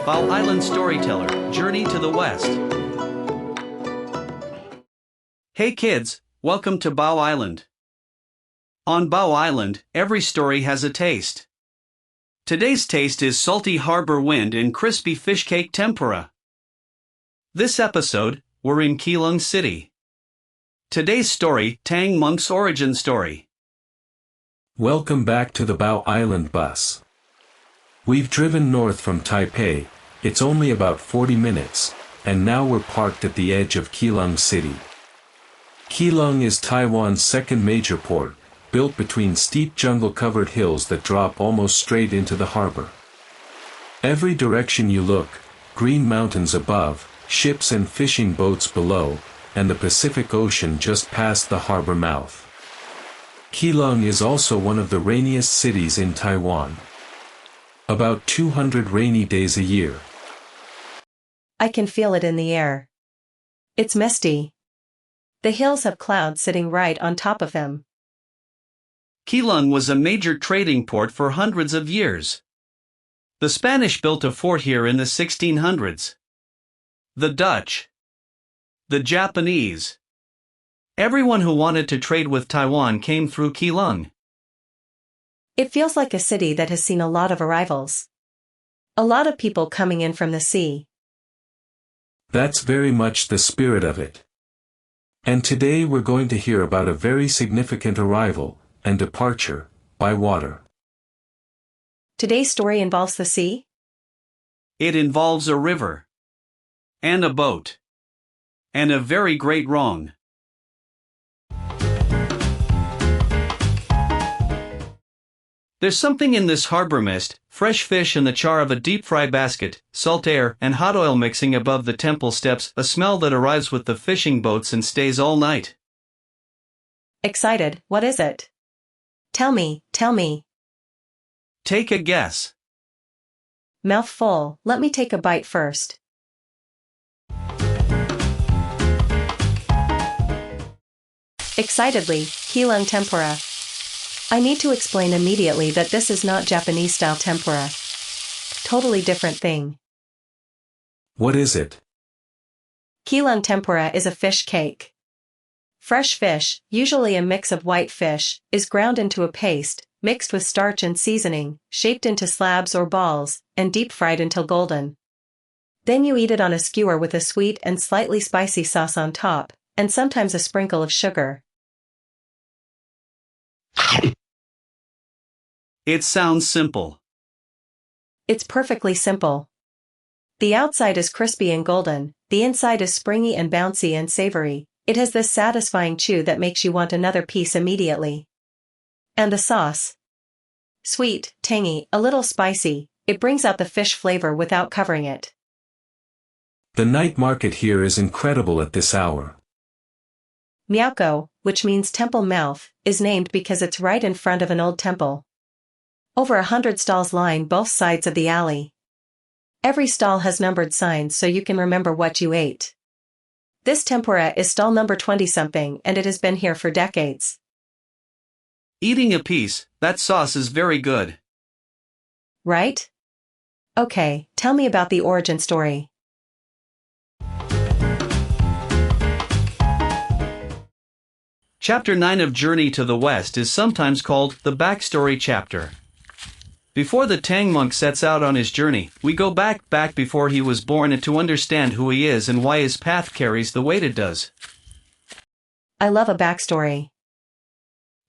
Bao Island Storyteller, Journey to the West. Hey kids, welcome to Bao Island. On Bao Island, every story has a taste. Today's taste is salty harbor wind and crispy fish cake tempura. This episode, we're in Keelung City. Today's story, Tang Monk's origin story. Welcome back to the Bao Island bus. We've driven north from Taipei, it's only about 40 minutes, and now we're parked at the edge of Keelung City. Keelung is Taiwan's second major port, built between steep jungle-covered hills that drop almost straight into the harbor. Every direction you look, green mountains above, ships and fishing boats below, and the Pacific Ocean just past the harbor mouth. Keelung is also one of the rainiest cities in Taiwan. About 200 rainy days a year. I can feel it in the air. It's misty. The hills have clouds sitting right on top of them. Keelung was a major trading port for hundreds of years. The Spanish built a fort here in the 1600s. The Dutch. The Japanese. Everyone who wanted to trade with Taiwan came through Keelung. It feels like a city that has seen a lot of arrivals. A lot of people coming in from the sea. That's very much the spirit of it. And today we're going to hear about a very significant arrival and departure by water. Today's story involves the sea? It involves a river. And a boat. And a very great wrong. There's something in this harbor mist, fresh fish and the char of a deep fry basket, salt air and hot oil mixing above the temple steps, a smell that arrives with the fishing boats and stays all night. Excited, what is it? Tell me. Take a guess. Mouth full, let me take a bite first. Excitedly, Keelung tempura. I need to explain immediately that this is not Japanese-style tempura. Totally different thing. What is it? Keelung tempura is a fish cake. Fresh fish, usually a mix of white fish, is ground into a paste, mixed with starch and seasoning, shaped into slabs or balls, and deep-fried until golden. Then you eat it on a skewer with a sweet and slightly spicy sauce on top, and sometimes a sprinkle of sugar. It sounds simple. It's perfectly simple. The outside is crispy and golden, the inside is springy and bouncy and savory. It has this satisfying chew that makes you want another piece immediately. And the sauce? Sweet, tangy, a little spicy, it brings out the fish flavor without covering it. The night market here is incredible at this hour. Miaokou, which means temple mouth, is named because it's right in front of an old temple. Over 100 stalls line both sides of the alley. Every stall has numbered signs so you can remember what you ate. This tempura is stall number 20-something and it has been here for decades. Eating a piece, that sauce is very good. Right? Okay, tell me about the origin story. Chapter 9 of Journey to the West is sometimes called the backstory chapter. Before the Tang Monk sets out on his journey, we go back before he was born and to understand who he is and why his path carries the weight it does. I love a backstory.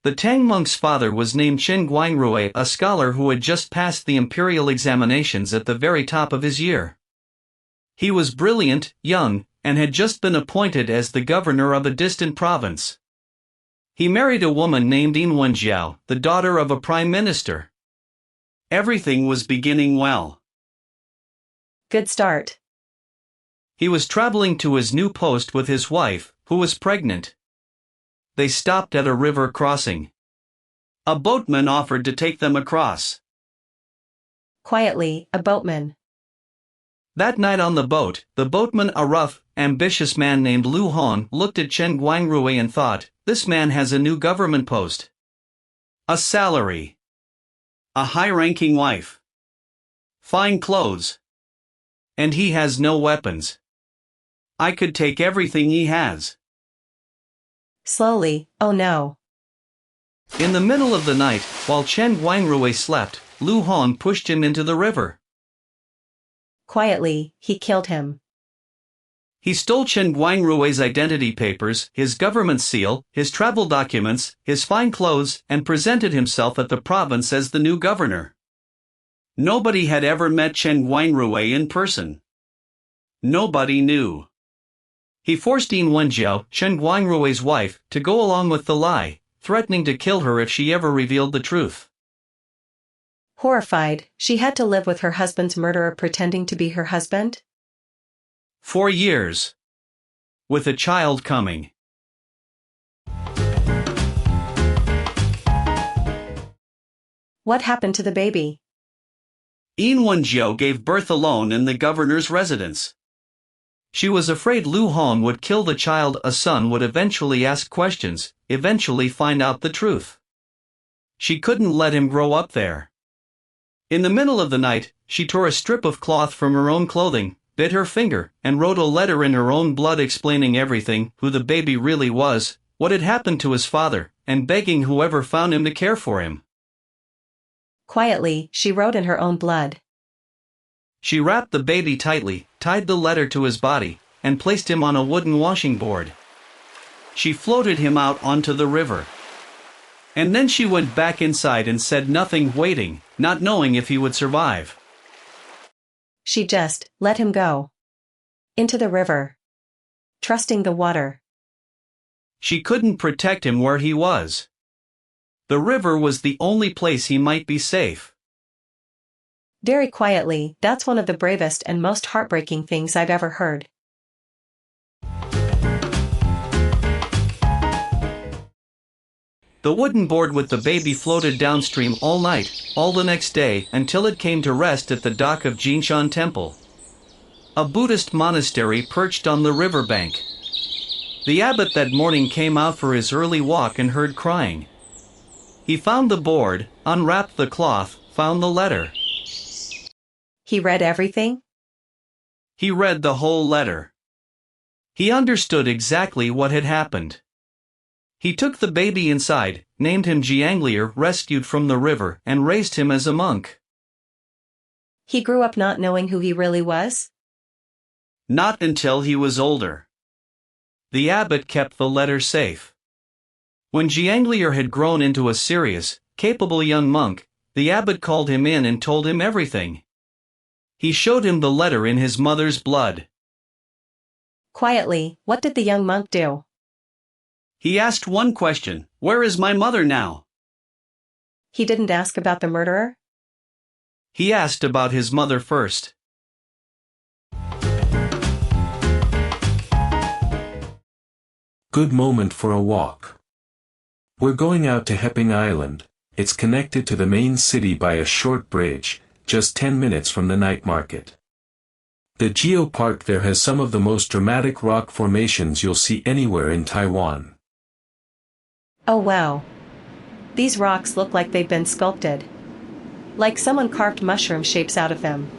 The Tang Monk's father was named Chen Guangrui, a scholar who had just passed the imperial examinations at the very top of his year. He was brilliant, young, and had just been appointed as the governor of a distant province. He married a woman named Wenjiao, the daughter of a prime minister. Everything was beginning well. Good start. He was traveling to his new post with his wife, who was pregnant. They stopped at a river crossing. A boatman offered to take them across. Quietly, a boatman. That night on the boat, the boatman, a rough, ambitious man named Lu Hong, looked at Chen Guangrui and thought, this man has a new government post. A salary. a high-ranking wife, fine clothes, and he has no weapons. I could take everything he has. Slowly, oh no. In the middle of the night, while Chen Guangrui slept, Lu Hong pushed him into the river. Quietly, he killed him. He stole Chen Guangrui's identity papers, his government seal, his travel documents, his fine clothes, and presented himself at the province as the new governor. Nobody had ever met Chen Guangrui in person. Nobody knew. He forced Yin Wenjiao, Chen Guangrui's wife, to go along with the lie, threatening to kill her if she ever revealed the truth. Horrified, she had to live with her husband's murderer pretending to be her husband? 4 years. With a child coming. What happened to the baby? Yin Wenjiao gave birth alone in the governor's residence. She was afraid Lu Hong would kill the child. A son would eventually ask questions, eventually find out the truth. She couldn't let him grow up there. In the middle of the night, she tore a strip of cloth from her own clothing, bit her finger, and wrote a letter in her own blood explaining everything, who the baby really was, what had happened to his father, and begging whoever found him to care for him. Quietly, she wrote in her own blood. She wrapped the baby tightly, tied the letter to his body, and placed him on a wooden washing board. She floated him out onto the river. And then she went back inside and said nothing, waiting, not knowing if he would survive. She just let him go. Into the river. Trusting the water. She couldn't protect him where he was. The river was the only place he might be safe. Very quietly, that's one of the bravest and most heartbreaking things I've ever heard. The wooden board with the baby floated downstream all night, all the next day, until it came to rest at the dock of Jinshan Temple, a Buddhist monastery perched on the riverbank. The abbot that morning came out for his early walk and heard crying. He found the board, unwrapped the cloth, found the letter. He read everything? He read the whole letter. He understood exactly what had happened. He took the baby inside, named him Jianglier, rescued from the river, and raised him as a monk. He grew up not knowing who he really was? Not until he was older. The abbot kept the letter safe. When Jianglier had grown into a serious, capable young monk, the abbot called him in and told him everything. He showed him the letter in his mother's blood. Quietly, what did the young monk do? He asked one question: where is my mother now? He didn't ask about the murderer? He asked about his mother first. Good moment for a walk. We're going out to Heping Island. It's connected to the main city by a short bridge, just 10 minutes from the night market. The geopark there has some of the most dramatic rock formations you'll see anywhere in Taiwan. Oh wow. These rocks look like they've been sculpted. Like someone carved mushroom shapes out of them.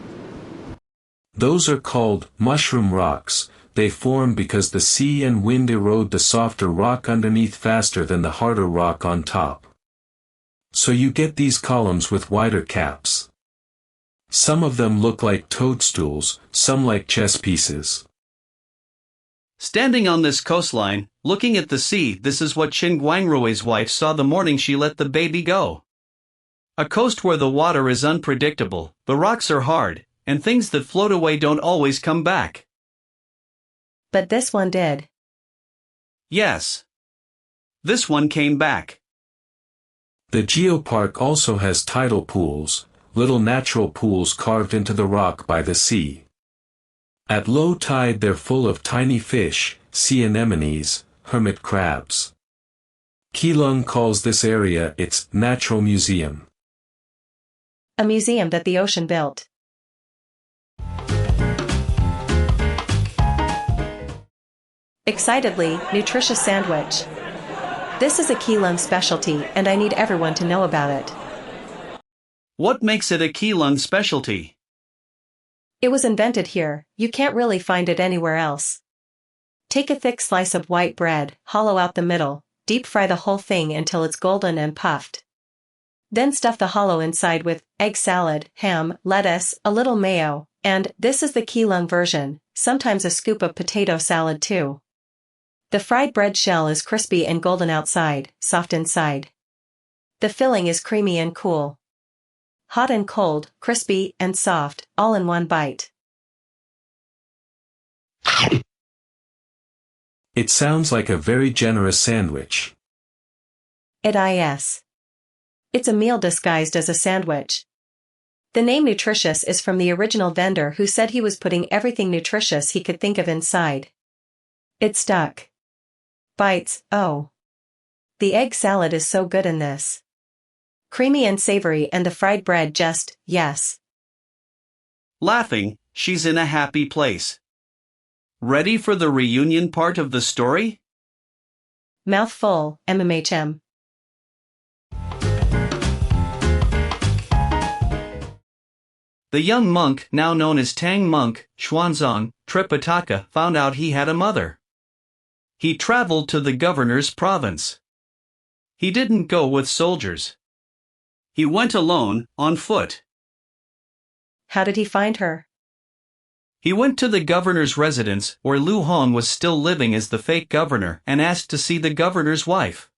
Those are called mushroom rocks. They form because the sea and wind erode the softer rock underneath faster than the harder rock on top. So you get these columns with wider caps. Some of them look like toadstools, some like chess pieces. Standing on this coastline, looking at the sea, this is what Qin Guangrui's wife saw the morning she let the baby go. A coast where the water is unpredictable, the rocks are hard, and things that float away don't always come back. But this one did. Yes. This one came back. The geopark also has tidal pools, little natural pools carved into the rock by the sea. At low tide they're full of tiny fish, sea anemones, hermit crabs. Keelung calls this area its natural museum. A museum that the ocean built. Excitedly, nutritious sandwich. This is a Keelung specialty and I need everyone to know about it. What makes it a Keelung specialty? It was invented here, you can't really find it anywhere else. Take a thick slice of white bread, hollow out the middle, deep fry the whole thing until it's golden and puffed. Then stuff the hollow inside with egg salad, ham, lettuce, a little mayo, and, this is the Keelung version, sometimes a scoop of potato salad too. The fried bread shell is crispy and golden outside, soft inside. The filling is creamy and cool. Hot and cold, crispy and soft, all in one bite. It sounds like a very generous sandwich. It is. It's a meal disguised as a sandwich. The name nutritious is from the original vendor who said he was putting everything nutritious he could think of inside. It stuck. Bites, oh. The egg salad is so good in this. Creamy and savory, and the fried bread just, yes. Laughing, she's in a happy place. Ready for the reunion part of the story? Mouth full, MMHM. The young monk, now known as Tang Monk, Xuanzang, Tripitaka, found out he had a mother. He traveled to the governor's province. He didn't go with soldiers. He went alone, on foot. How did he find her? He went to the governor's residence, where Lu Hong was still living as the fake governor, and asked to see the governor's wife.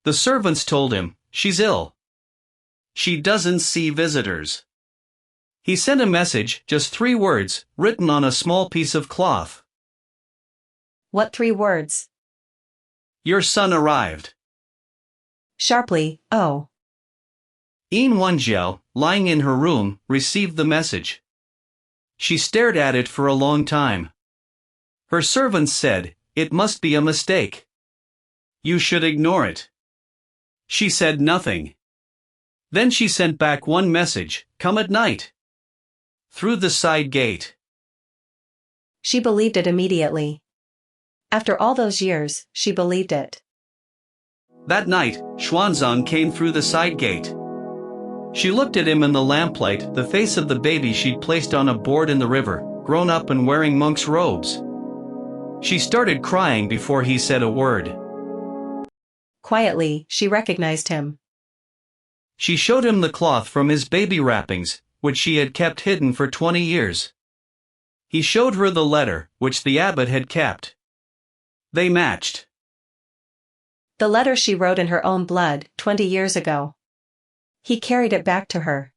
The servants told him, she's ill. She doesn't see visitors. He sent a message, just 3 words, written on a small piece of cloth. What 3 words? Your son arrived. Sharply, oh. Yin Wenjiao, lying in her room, received the message. She stared at it for a long time. Her servants said, it must be a mistake. You should ignore it. She said nothing. Then she sent back one message, come at night. Through the side gate. She believed it immediately. After all those years, she believed it. That night, Xuanzang came through the side gate. She looked at him in the lamplight, the face of the baby she'd placed on a board in the river, grown up and wearing monk's robes. She started crying before he said a word. Quietly, she recognized him. She showed him the cloth from his baby wrappings, which she had kept hidden for 20 years. He showed her the letter, which the abbot had kept. They matched. The letter she wrote in her own blood, 20 years ago. He carried it back to her.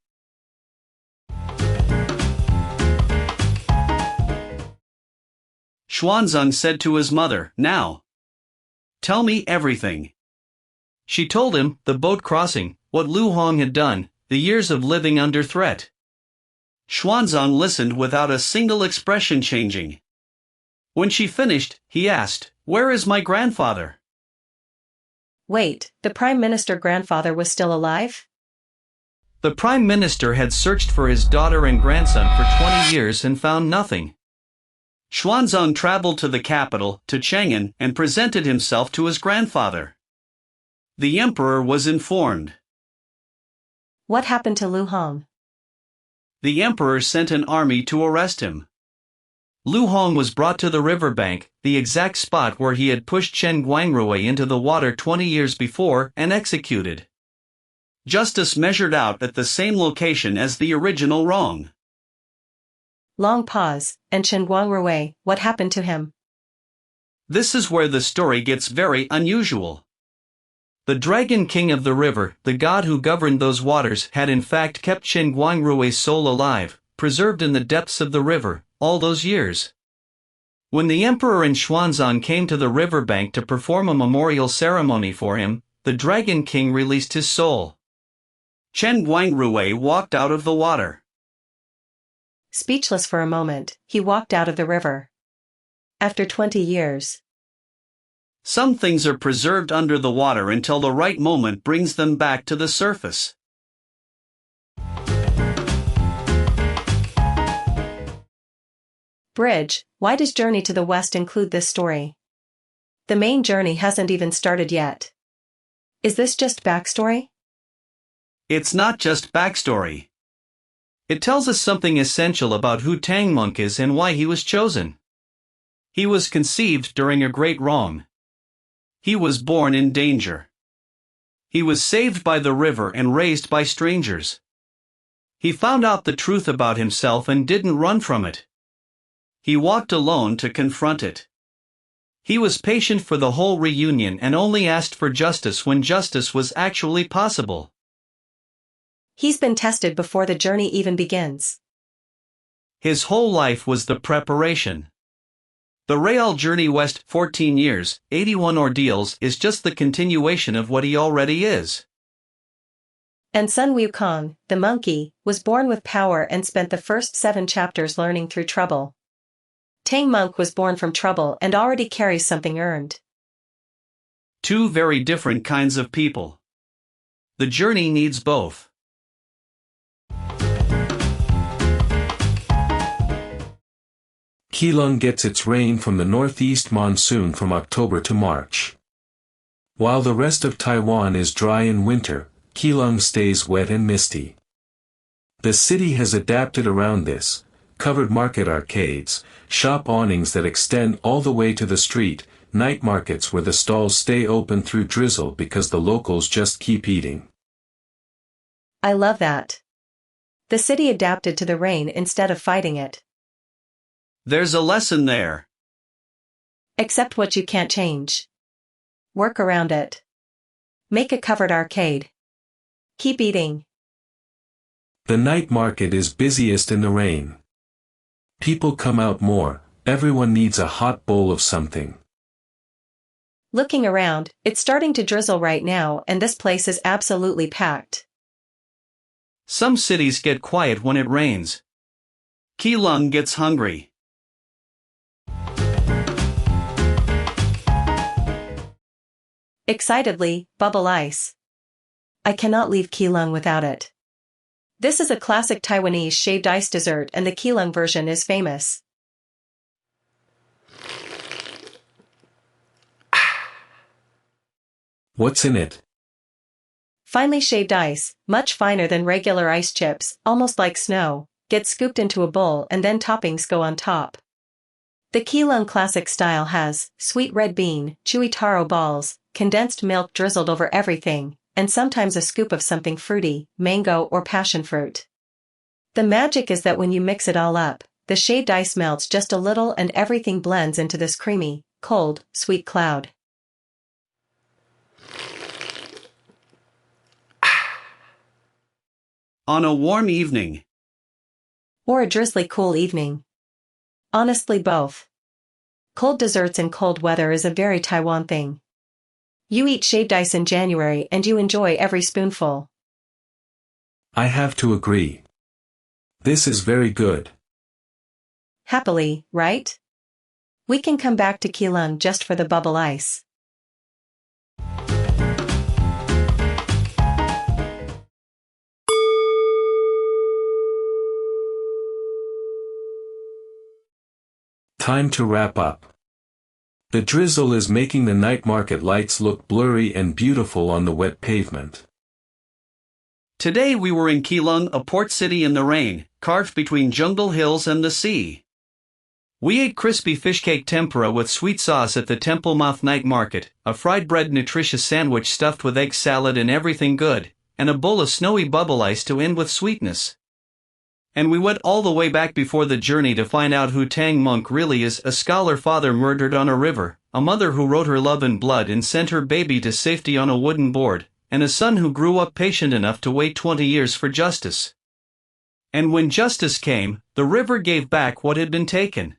Xuanzang said to his mother, now. Tell me everything. She told him, the boat crossing, what Lu Hong had done, the years of living under threat. Xuanzang listened without a single expression changing. When she finished, he asked, where is my grandfather? Wait, the Prime Minister grandfather was still alive? The Prime Minister had searched for his daughter and grandson for 20 years and found nothing. Xuanzang traveled to the capital, to Chang'an, and presented himself to his grandfather. The emperor was informed. What happened to Lu Hong? The emperor sent an army to arrest him. Lu Hong was brought to the riverbank, the exact spot where he had pushed Chen Guangrui into the water 20 years before, and executed. Justice measured out at the same location as the original wrong. Long pause, and Chen Guangrui, what happened to him? This is where the story gets very unusual. The Dragon King of the river, the god who governed those waters, had in fact kept Chen Guangrui's soul alive, preserved in the depths of the river, all those years. When the emperor and Xuanzang came to the riverbank to perform a memorial ceremony for him, the Dragon King released his soul. Chen Guangrui walked out of the water. Speechless for a moment, he walked out of the river. After 20 years. Some things are preserved under the water until the right moment brings them back to the surface. Bridge, why does Journey to the West include this story? The main journey hasn't even started yet. Is this just backstory? It's not just backstory. It tells us something essential about who Tang Monk is and why he was chosen. He was conceived during a great wrong. He was born in danger. He was saved by the river and raised by strangers. He found out the truth about himself and didn't run from it. He walked alone to confront it. He was patient for the whole reunion and only asked for justice when justice was actually possible. He's been tested before the journey even begins. His whole life was the preparation. The Real Journey West 14 years, 81 ordeals is just the continuation of what he already is. And Sun Wukong, the monkey, was born with power and spent the first 7 chapters learning through trouble. Tang Monk was born from trouble and already carries something earned. 2 very different kinds of people. The journey needs both. Keelung gets its rain from the northeast monsoon from October to March. While the rest of Taiwan is dry in winter, Keelung stays wet and misty. The city has adapted around this, covered market arcades, shop awnings that extend all the way to the street, night markets where the stalls stay open through drizzle because the locals just keep eating. I love that. The city adapted to the rain instead of fighting it. There's a lesson there. Accept what you can't change. Work around it. Make a covered arcade. Keep eating. The night market is busiest in the rain. People come out more, everyone needs a hot bowl of something. Looking around, it's starting to drizzle right now and this place is absolutely packed. Some cities get quiet when it rains. Keelung gets hungry. Excitedly, bubble ice. I cannot leave Keelung without it. This is a classic Taiwanese shaved ice dessert and the Keelung version is famous. What's in it? Finely shaved ice, much finer than regular ice chips, almost like snow, gets scooped into a bowl and then toppings go on top. The Keelung classic style has sweet red bean, chewy taro balls, condensed milk drizzled over everything, and sometimes a scoop of something fruity, mango or passion fruit. The magic is that when you mix it all up, the shaved ice melts just a little and everything blends into this creamy, cold, sweet cloud. On a warm evening. Or a drizzly cool evening. Honestly both. Cold desserts in cold weather is a very Taiwan thing. You eat shaved ice in January and you enjoy every spoonful. I have to agree. This is very good. Happily, right? We can come back to Keelung just for the bubble ice. Time to wrap up. The drizzle is making the night market lights look blurry and beautiful on the wet pavement. Today we were in Keelung, a port city in the rain, carved between jungle hills and the sea. We ate crispy fish cake tempura with sweet sauce at the Miaokou Night Market, a fried bread nutritious sandwich stuffed with egg salad and everything good, and a bowl of snowy bubble ice to end with sweetness. And we went all the way back before the journey to find out who Tang Monk really is, a scholar father murdered on a river, a mother who wrote her love in blood and sent her baby to safety on a wooden board, and a son who grew up patient enough to wait 20 years for justice. And when justice came, the river gave back what had been taken.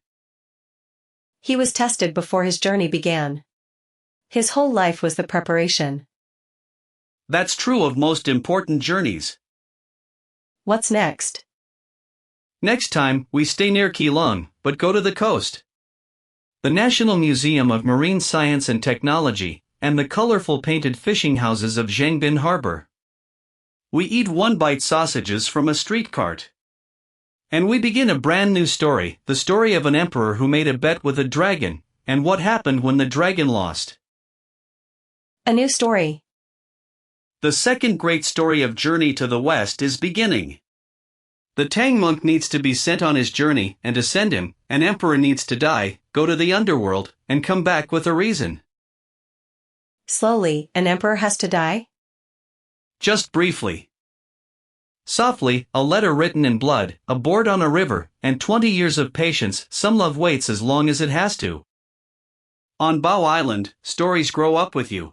He was tested before his journey began. His whole life was the preparation. That's true of most important journeys. What's next? Next time, we stay near Keelung, but go to the coast. The National Museum of Marine Science and Technology, and the colorful painted fishing houses of Zhengbin Harbor. We eat one-bite sausages from a street cart. And we begin a brand new story, the story of an emperor who made a bet with a dragon, and what happened when the dragon lost. A new story. The second great story of Journey to the West is beginning. The Tang Monk needs to be sent on his journey, and to send him, an emperor needs to die, go to the underworld, and come back with a reason. Slowly, an emperor has to die? Just briefly. Softly, a letter written in blood, a board on a river, and 20 years of patience. Some love waits as long as it has to. On Bao Island, stories grow up with you.